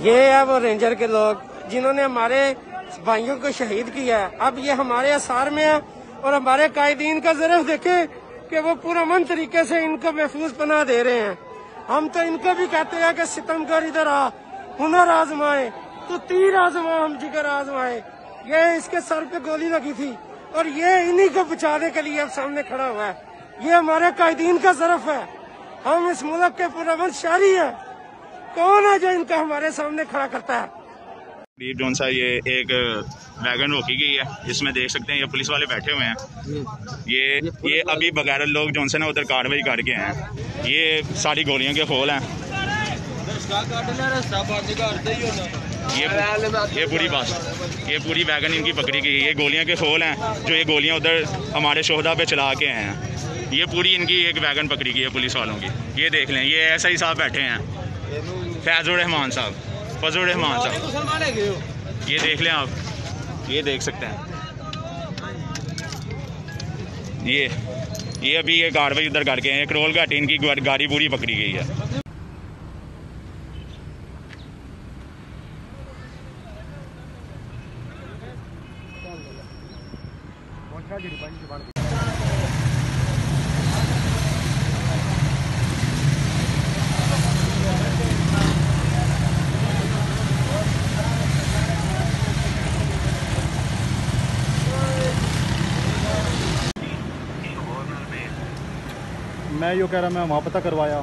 ये है वो रेंजर के लोग जिन्होंने हमारे भाइयों को शहीद किया है। अब ये हमारे असार में है और हमारे कायदीन का ज़रूर देखें कि वो पुरअमन तरीके से इनको महफूज पनाह दे रहे हैं। हम तो इनको भी कहते हैं कि सितमगर इधर आ, हुनर आजमाए तो तीर आजमा, हम जिगर आजमाए। ये इसके सर पे गोली लगी थी और ये इन्हीं को बचाने के लिए अब सामने खड़ा हुआ है। ये हमारे कायदीन का ज़रफ है। हम इस मुल्क के पुरअमन शहरी है। कौन है जो इनका हमारे सामने खड़ा करता है? जोन सा ये एक वैगन रोकी गई है, इसमें देख सकते हैं ये पुलिस वाले बैठे हुए हैं। ये अभी बगैर लोग जोन से ना उधर कार्रवाई करके हैं। ये सारी गोलियों के खोल हैं। ये पूरी वैगन इनकी पकड़ी गई है। ये गोलियों के खोल हैं जो ये गोलियां उधर हमारे शोहदा पे चला के आए हैं। ये पूरी इनकी एक वैगन पकड़ी गई है पुलिस वालों की। ये देख लें, ये ऐसा ही साहब बैठे हैं, फैजुर रहमान साहब, फजल रहमान साहब। ये देख लें आप, ये देख सकते हैं। ये अभी ये कार्रवाई उधर करके हैं। करोल घाटी इनकी गाड़ी पूरी पकड़ी गई है। मैं यो कह रहा, मैं वहाँ पता करवाया